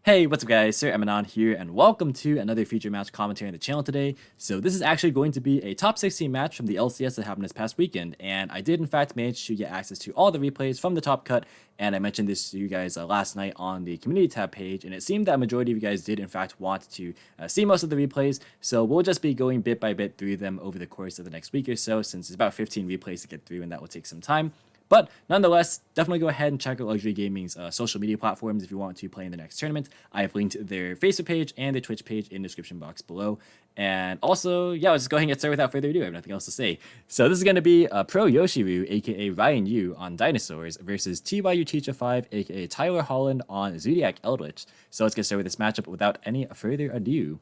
Hey, what's up guys, Sir Emanon here, and welcome to another feature match commentary on the channel today. So this is actually going to be a top 16 match from the LCS that happened this past weekend, and I did in fact manage to get access to all the replays from the top cut, and I mentioned this to you guys last night on the community tab page, and it seemed that a majority of you guys did in fact want to see most of the replays, so we'll just be going bit by bit through them over the course of the next week or so, since it's about 15 replays to get through, and that will take some time. But nonetheless, definitely go ahead and check out Luxury Gaming's social media platforms if you want to play in the next tournament. I have linked their Facebook page and their Twitch page in the description box below. And also, yeah, let's just go ahead and get started without further ado. I have nothing else to say. So this is going to be Pro Yoshiru, aka Ryan Yu, on Dinosaurs versus TYU Teacher 5, aka Tyler Holland, on Zoodiac Eldlich. So let's get started with this matchup without any further ado.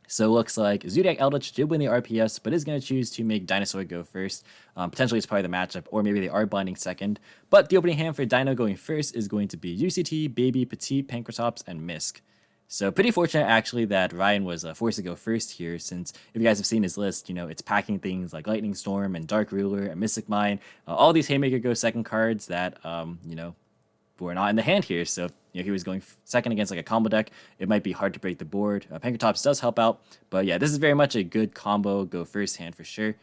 So it looks like Zoodiac Eldlich did win the RPS, but is going to choose to make Dinosaur go first. Potentially it's part of the matchup, or maybe they are blinding second. But the opening hand for Dino going first is going to be UCT, Baby, Petite, Pankratops, and Misk. So pretty fortunate actually that Ryan was forced to go first here, since if you guys have seen his list, you know, it's packing things like Lightning Storm and Dark Ruler and Mystic Mine. All these Haymaker go second cards that, you know, were not in the hand here. So if he was going second against like a combo deck, it might be hard to break the board. Pankratops does help out, but yeah, this is very much a good combo go first hand for sure.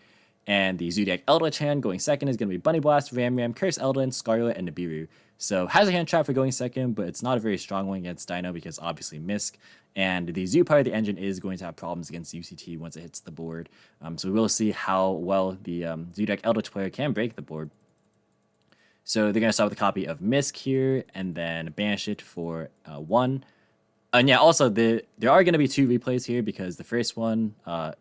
And the Zoodiac Eldlich hand going second is going to be Bunny Blast, Ram Ram, Curse Eldon, Scarlet, and Nibiru. So has a hand trap for going second, but it's not a very strong one against Dino because obviously Misk. And the Zoo part of the engine is going to have problems against UCT once it hits the board. So we will see how well the Zoodiac Eldlich player can break the board. So they're going to start with a copy of Misk here, and then banish it for 1. And yeah, also, there are going to be 2 replays here, because the first one,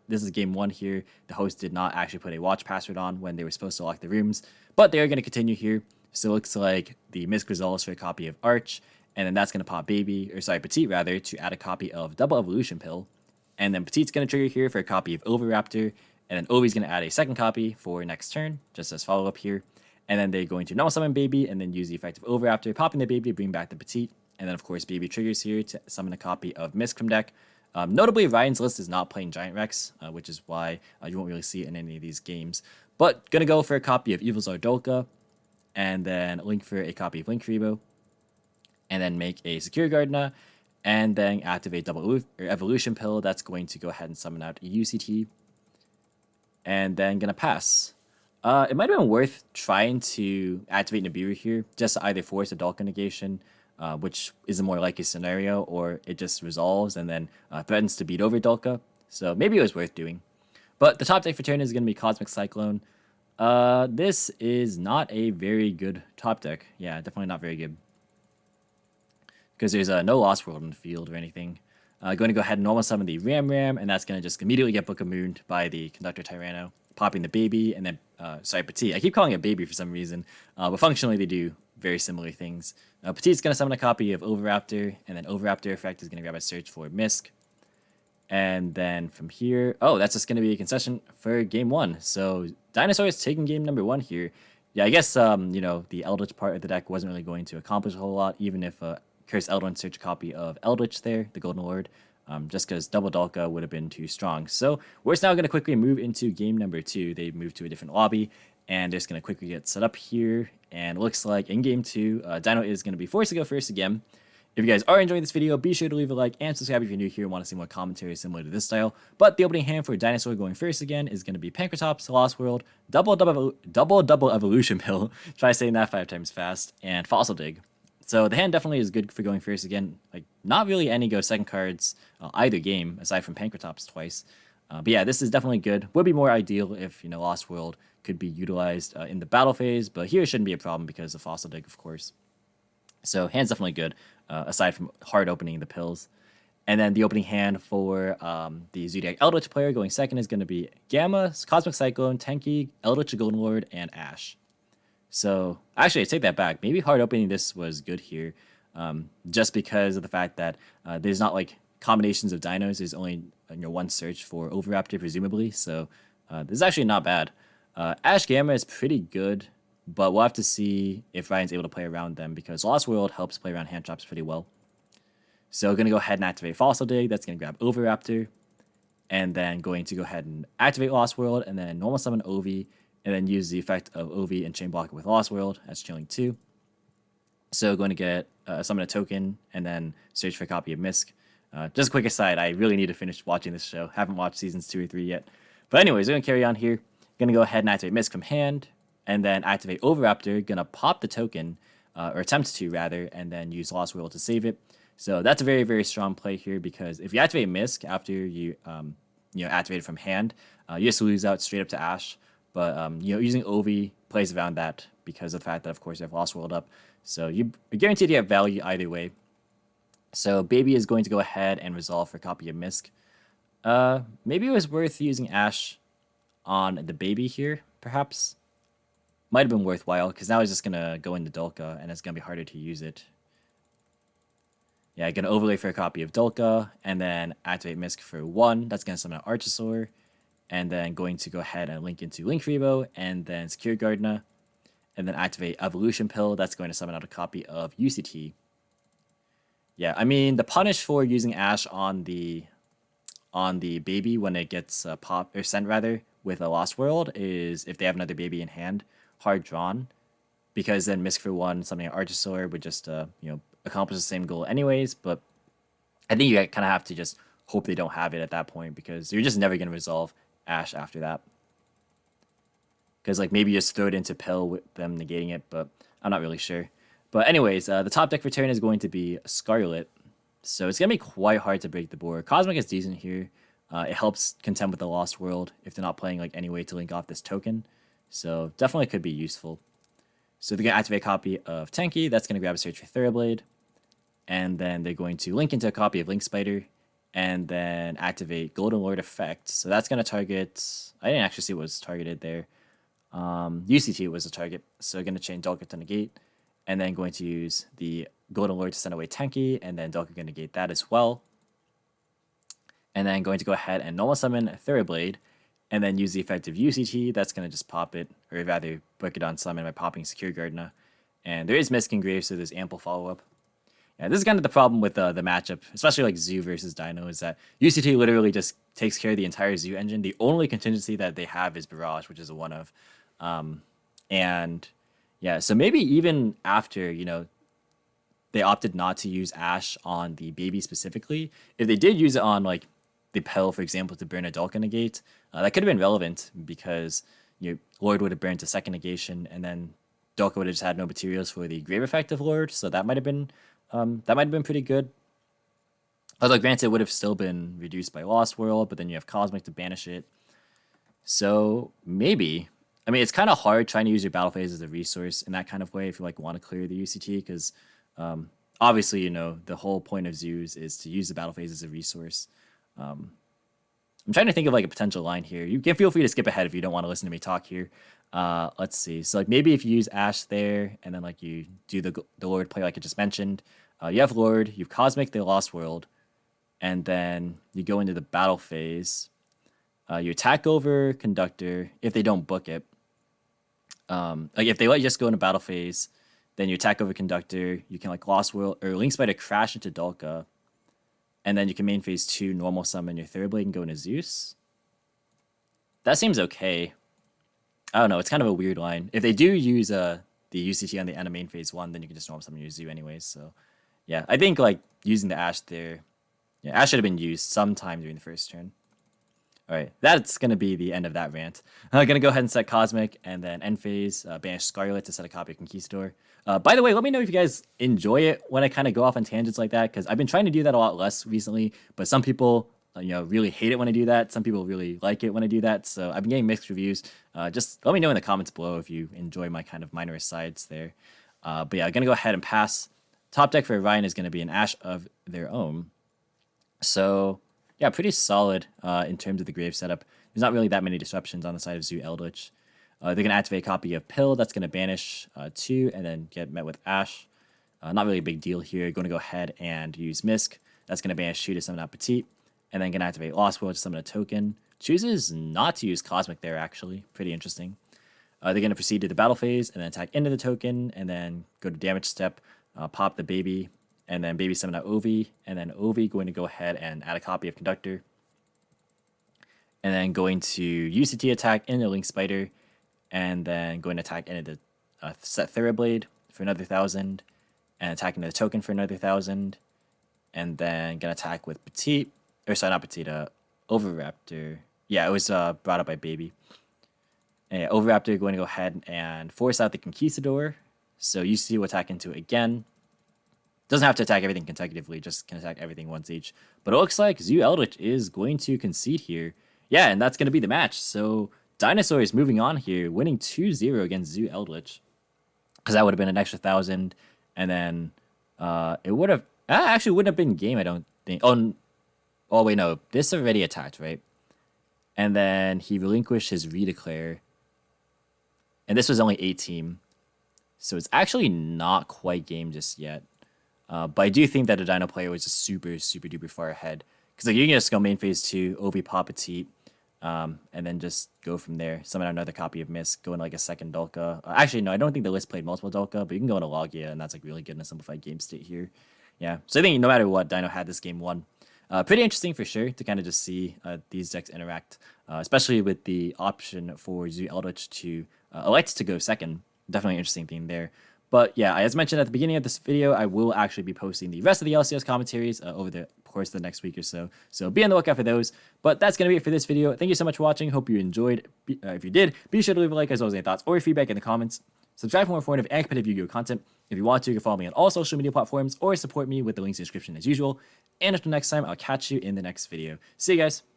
this is game 1 here, the host did not actually put a watch password on when they were supposed to lock the rooms, but they are going to continue here. So it looks like the Misk results for a copy of Arch, and then that's going to pop Petite rather, to add a copy of Double Evolution Pill, and then Petite's going to trigger here for a copy of Oviraptor, and then Ovi's going to add a second copy for next turn, just as follow-up here. And then they're going to normal summon Baby and then use the effect of Oviraptor, popping the Baby to bring back the Petite. And then, of course, Baby triggers here to summon a copy of Misk from deck. Notably, Ryan's list is not playing Giant Rex, which is why you won't really see it in any of these games. But going to go for a copy of Evil Zardolka, and then link for a copy of Linkuriboh, and then make a Secure Gardner, and then activate Double Evolution Pill. That's going to go ahead and summon out a UCT, and then going to pass. It might have been worth trying to activate Nibiru here, just to either force a Dolka negation, which is a more likely scenario, or it just resolves and then threatens to beat over Dolka. So maybe it was worth doing. But the top deck for turn is going to be Cosmic Cyclone. This is not a very good top deck. Yeah, definitely not very good. Because there's no Lost World in the field or anything. Going to go ahead and normal summon the Ram Ram, and that's going to just immediately get Book of Moon by the Conductor Tyranno, popping the Baby, and then, Petite. I keep calling it Baby for some reason, but functionally they do very similar things. Petite's going to summon a copy of Oviraptor, and then Oviraptor effect is going to grab a search for Misk. And then from here, oh, that's just going to be a concession for game 1. So Dinosaur is taking game number 1 here. Yeah, I guess, you know, the Eldritch part of the deck wasn't really going to accomplish a whole lot, even if Curse Eldon search a copy of Eldritch there, the Golden Lord. Just because Double Dolka would have been too strong. So we're now going to quickly move into game number 2. They moved to a different lobby, and they're just going to quickly get set up here. And it looks like in game 2, Dino is going to be forced to go first again. If you guys are enjoying this video, be sure to leave a like and subscribe if you're new here and want to see more commentary similar to this style. But the opening hand for Dinosaur going first again is going to be Pankratops, Lost World, Double Evolution Pill, try saying that 5 times fast, and Fossil Dig. So the hand definitely is good for going first again. Like, not really any go second cards either game, aside from Pankratops twice. But yeah, this is definitely good. Would be more ideal if, you know, Lost World could be utilized in the battle phase, but here it shouldn't be a problem because of Fossil Dig, of course. So hand's definitely good, aside from hard opening the pills. And then the opening hand for the Zoodiac Eldlich player going second is going to be Gamma, Cosmic Cyclone, Tenki, Eldritch Golden Lord, and Ash. So, actually, I take that back. Maybe hard opening this was good here, just because of the fact that there's not, like, combinations of dinos. There's only, you know, one search for Oviraptor, presumably, so this is actually not bad. Ash Gamma is pretty good, but we'll have to see if Ryan's able to play around them, because Lost World helps play around hand traps pretty well. So, going to go ahead and activate Fossil Dig. That's going to grab Oviraptor, and then going to go ahead and activate Lost World, and then normal summon Ovi, and then use the effect of Ovi and Chain Block with Lost World as chilling 2. So going to get summon a token and then search for a copy of Misk. Just a quick aside, I really need to finish watching this show. Haven't watched seasons 2 or 3 yet. But anyways, we're going to carry on here. Going to go ahead and activate Misk from hand, and then activate Overraptor. Going to pop the token, or attempt to rather, and then use Lost World to save it. So that's a very, very strong play here, because if you activate Misk after you activate it from hand, you just lose out straight up to Ash. But using Ovi plays around that because of the fact that, of course, you have Lost World up. So you're guaranteed to get value either way. So Baby is going to go ahead and resolve for a copy of Misk. Maybe it was worth using Ash on the Baby here, perhaps. Might have been worthwhile, because now he's just going to go into Dulka, and it's going to be harder to use it. Yeah, going to overlay for a copy of Dulka, and then activate Misk for 1. That's going to summon an Archosaur. And then going to go ahead and link into Linkrevo, and then secure Gardner. And then activate Evolution Pill. That's going to summon out a copy of UCT. Yeah, I mean, the punish for using Ash on the Baby when it gets popped, or sent rather, with a Lost World is if they have another Baby in hand, hard drawn. Because then Misk for 1, something like Archosaur would just, accomplish the same goal anyways. But I think you kind of have to just hope they don't have it at that point, because you're just never going to resolve Ash after that. Because like maybe just throw it into Pill with them negating it, but I'm not really sure. But anyways, the top deck for turn is going to be Scarlet. So it's going to be quite hard to break the board. Cosmic is decent here. It helps contend with the Lost World if they're not playing like any way to link off this token. So definitely could be useful. So they're going to activate a copy of Tenki. That's going to grab a search for Thoroughblade. And then they're going to link into a copy of Link Spider. And then activate Golden Lord effect. So that's going to target... I didn't actually see what was targeted there. UCT was a target. So going to chain Dulka to negate. And then going to use the Golden Lord to send away Tenki. And then Dulka going to negate that as well. And then going to go ahead and normal summon Thoroughblade. And then use the effect of UCT. That's going to just pop it. Or rather, break it on summon by popping Secure Gardner. And there is Misk Engraved, so there's ample follow-up. Yeah, this is kind of the problem with the matchup, especially like Zoo versus Dino, is that UCT literally just takes care of the entire Zoo engine. The only contingency that they have is Barrage, which is a 1-of. And yeah, so maybe even after, they opted not to use Ash on the Baby specifically, if they did use it on like the Pell, for example, to burn a Dulka negate, that could have been relevant because Lord would have burned a second negation, and then Dulka would have just had no materials for the Grave effect of Lord, so that might have been pretty good. Although granted, it would have still been reduced by Lost World, but then you have Cosmic to banish it. So maybe, I mean, it's kind of hard trying to use your battle phase as a resource in that kind of way if you like want to clear the UCT, because obviously, the whole point of zoos is to use the battle phase as a resource. I'm trying to think of like a potential line here. You can feel free to skip ahead if you don't want to listen to me talk here. Let's see. So like maybe if you use Ash there, and then like you do the Lord play like I just mentioned, you have Lord, you have Cosmic, the Lost World, and then you go into the battle phase. You attack over Conductor if they don't book it. Like if they let you just go into battle phase, then you attack over Conductor. You can like Lost World or Link Spider crash into Dulka, and then you can main phase 2 normal summon your Thoroughblade and go into Zeus. That seems okay. I don't know. It's kind of a weird line. If they do use the UCT on the end of main phase 1, then you can just normal summon your Zoo anyways. So yeah, I think like using the Ash there, yeah, Ash should have been used sometime during the first turn. All right, that's going to be the end of that rant. I'm going to go ahead and set Cosmic, and then end phase, banish Scarlet to set a copy of Conquistador. By the way, let me know if you guys enjoy it when I kind of go off on tangents like that, because I've been trying to do that a lot less recently, but some people really hate it when I do that. Some people really like it when I do that, so I've been getting mixed reviews. Just let me know in the comments below if you enjoy my kind of minor asides there. But yeah, I'm going to go ahead and pass. Top deck for Orion is going to be an Ash of their own. So yeah, pretty solid in terms of the grave setup. There's not really that many disruptions on the side of Zoodiac Eldlich. They're going to activate a copy of Pill. That's going to banish 2 and then get met with Ash. Not really a big deal here. Going to go ahead and use Misk. That's going to banish 2 to summon out Petite. And then going to activate Lost World to summon a token. Chooses not to use Cosmic there, actually. Pretty interesting. They're going to proceed to the battle phase and then attack into the token. And then go to damage step, pop the Baby. And then Baby summon out Ovi. And then Ovi going to go ahead and add a copy of Conductor. And then going to UCT attack into Link Spider. And then going to attack into the set Thoroughblade for another 1,000. and attacking the token for another 1,000. And then gonna attack with Petite, or sorry, not Petite, Overraptor. Yeah, it was brought up by Baby. And Overraptor going to go ahead and force out the Conquistador. So you see will attack into it again. Doesn't have to attack everything consecutively, just can attack everything once each. But it looks like Zoodiac Eldlich is going to concede here. Yeah, and that's going to be the match. So Dinosaur is moving on here, winning 2-0 against Zoodiac Eldlich. Because that would have been an extra 1,000. And then it would have... actually wouldn't have been game, I don't think. Oh, wait, no. This already attacked, right? And then he relinquished his Redeclare. And this was only 8-team. So it's actually not quite game just yet. But I do think that the Dino player was just super, super duper far ahead. Because like, you can just go main phase 2, OV pop Petite, and then just go from there. Summon another copy of Mist, go into like a second Dulka. Actually, no, I don't think the list played multiple Dulka, but you can go into Logia, and that's like really good in a simplified game state here. Yeah, so I think no matter what, Dino had this game won. Pretty interesting for sure to kind of just see these decks interact, especially with the option for Zoodiac Eldlich to elect to go second. Definitely an interesting theme there. But yeah, as mentioned at the beginning of this video, I will actually be posting the rest of the LCS commentaries over the course of the next week or so. So be on the lookout for those. But that's going to be it for this video. Thank you so much for watching. Hope you enjoyed. If you did, be sure to leave a like as well as any thoughts or feedback in the comments. Subscribe for more informative and competitive Yu-Gi-Oh content. If you want to, you can follow me on all social media platforms or support me with the links in the description as usual. And until next time, I'll catch you in the next video. See you guys.